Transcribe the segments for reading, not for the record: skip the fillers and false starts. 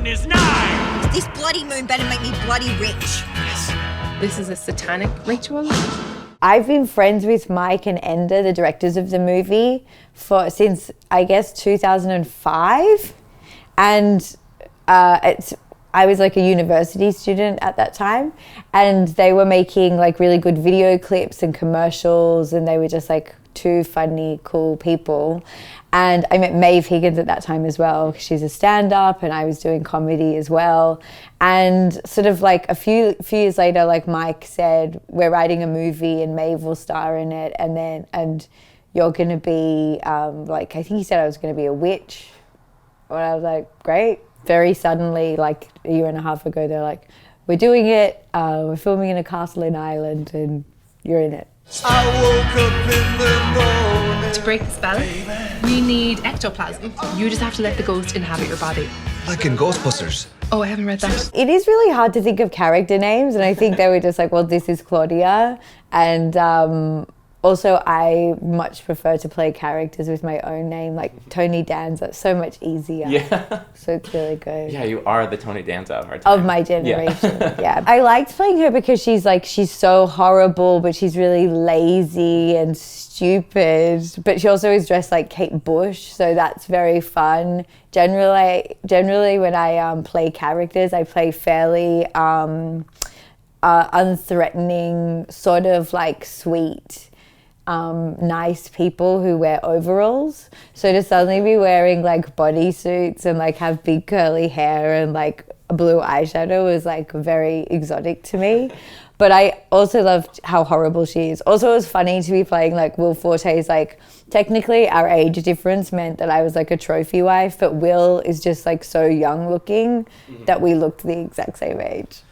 moon is nigh. This bloody moon better make me bloody rich. This is a satanic ritual. I've been friends with Mike and Enda, the directors of the movie, since I guess 2005, and I was like a university student at that time, and they were making like really good video clips and commercials, and they were just like two funny, cool people. And I met Maeve Higgins at that time as well. She's a stand-up, and I was doing comedy as well. And sort of like a few years later, like Mike said, we're writing a movie and Maeve will star in it, and you're gonna be like, I think he said I was gonna be a witch. And I was like, great. Very suddenly, like a year and a half ago, they're like, we're doing it, we're filming in a castle in Ireland, and you're in it. I woke up in the morning. To break the spell, we need ectoplasm. You just have to let the ghost inhabit your body. Like in Ghostbusters. Oh, I haven't read that. It is really hard to think of character names, and I think they were just like, well, this is Claudia, and also, I much prefer to play characters with my own name, like Tony Danza. It's so much easier. Yeah. So it's really good. Yeah, you are the Tony Danza of our time. Of my generation, yeah. I liked playing her because she's so horrible, but she's really lazy and stupid. But she also is dressed like Kate Bush, so that's very fun. Generally when I play characters, I play fairly unthreatening, sort of like sweet, nice people who wear overalls. So to suddenly be wearing like bodysuits and like have big curly hair and like blue eyeshadow was like very exotic to me. But I also loved how horrible she is. Also, it was funny to be playing like Will Forte's, like, technically our age difference meant that I was like a trophy wife, but Will is just like so young looking that we looked the exact same age.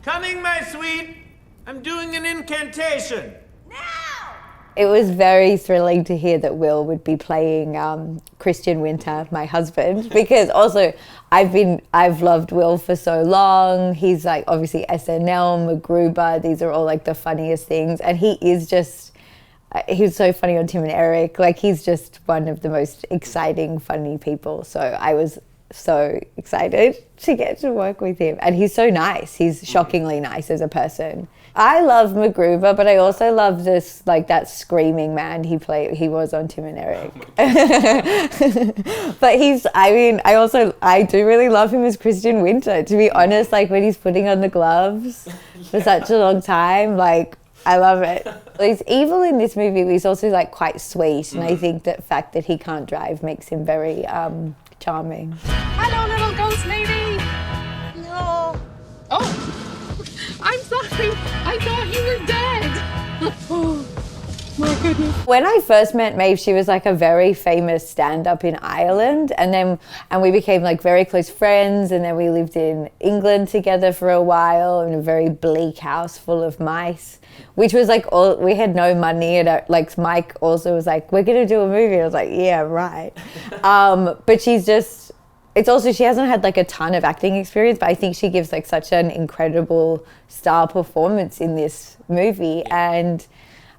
Coming, my sweet. I'm doing an incantation. It was very thrilling to hear that Will would be playing Christian Winter, my husband, because also I've loved Will for so long. He's like obviously SNL, MacGruber, these are all like the funniest things, and he was so funny on Tim and Eric. Like, he's just one of the most exciting, funny people. So I was so excited to get to work with him, and he's so nice. He's shockingly nice as a person. I love MacGruber, but I also love this, like, that screaming man he was on Tim and Eric. But I do really love him as Christian Winter, to be honest. Like, when he's putting on the gloves for such a long time, like, I love it. He's evil in this movie, but he's also like quite sweet, and I think that fact that he can't drive makes him very charming. Hello, little ghost lady. No. Oh, I'm sorry. I thought you were dead. Oh, my goodness. When I first met Maeve, she was like a very famous stand-up in Ireland, and we became like very close friends, and then we lived in England together for a while in a very bleak house full of mice, which was like we had no money, and like Mike also was like, we're gonna do a movie. I was like, yeah, right. But she hasn't had like a ton of acting experience, but I think she gives like such an incredible star performance in this movie, and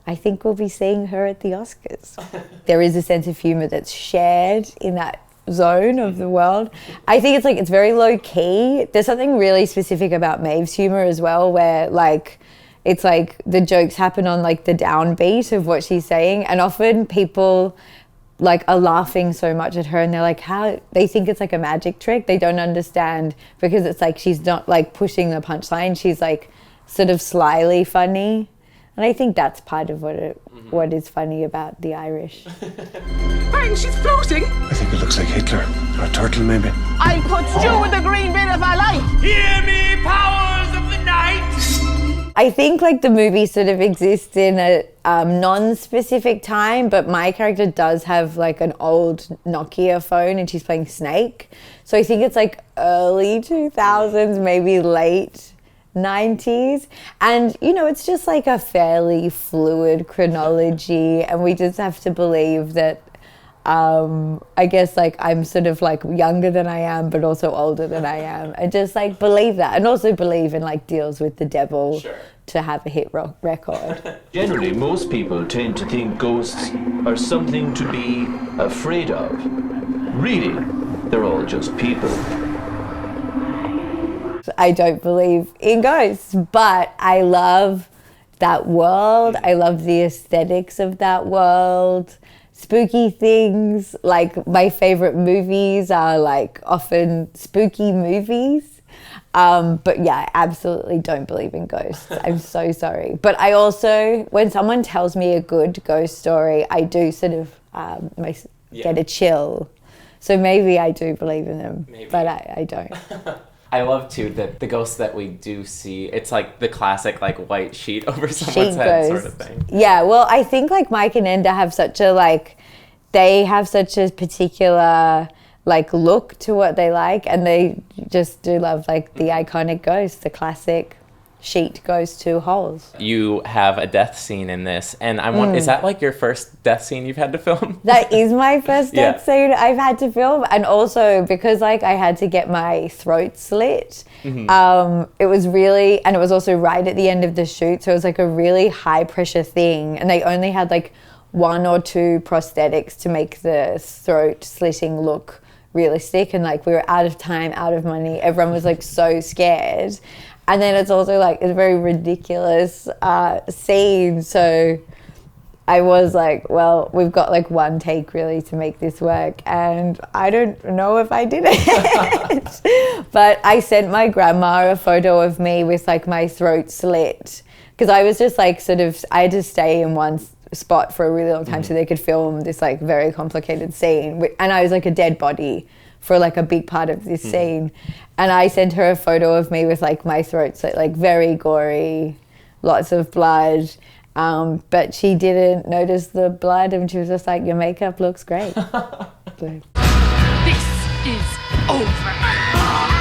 I think we'll be seeing her at the Oscars. There is a sense of humor that's shared in that zone of the world. I think it's very low key. There's something really specific about Maeve's humor as well, where like it's like the jokes happen on like the downbeat of what she's saying, and often people like are laughing so much at her, and they're like, how they think it's like a magic trick. They don't understand, because it's like she's not like pushing the punchline. She's like sort of slyly funny. And I think that's part of what is funny about the Irish. Bang, she's floating. I think it looks like Hitler, or a turtle maybe. I put stew in the green bin if I like. Hear me, powers of the night. I think like the movie sort of exists in a non-specific time, but my character does have like an old Nokia phone, and she's playing Snake. So I think it's like early 2000s, maybe late 90s, and it's just like a fairly fluid chronology, and we just have to believe that I guess like I'm sort of like younger than I am, but also older than I am, and just like believe that, and also believe in like deals with the devil. Sure. to have a hit record. Generally, most people tend to think ghosts are something to be afraid of. Really, they're all just people. I don't believe in ghosts, but I love that world. I love the aesthetics of that world. Spooky things, like my favorite movies are like often spooky movies. But yeah, I absolutely don't believe in ghosts. I'm so sorry. But I also, when someone tells me a good ghost story, I do sort of get a chill. So maybe I do believe in them, but I don't. I love too that the ghosts that we do see, it's like the classic like white sheet over someone's head sort of thing. Yeah, well, I think like Mike and Enda have such a they have such a particular like look to what they like, and they just do love like the iconic ghost, the classic sheet goes to holes. You have a death scene in this, and I want is that like your first death scene you've had to film? That is my first death scene I've had to film, and also because like I had to get my throat slit. It was really, and it was also right at the end of the shoot, so it was like a really high pressure thing, and they only had like 1 or 2 prosthetics to make the throat slitting look realistic, and like we were out of time, out of money, everyone was like so scared. And then it's also like it's a very ridiculous scene. So I was like, well, we've got like 1 take really to make this work. And I don't know if I did it. But I sent my grandma a photo of me with like my throat slit. Because I was just like I had to stay in one spot for a really long time so they could film this like very complicated scene. And I was like a dead body for like a big part of this scene. And I sent her a photo of me with like my throat slit, like very gory, lots of blood. But she didn't notice the blood, and she was just like, your makeup looks great. This is over.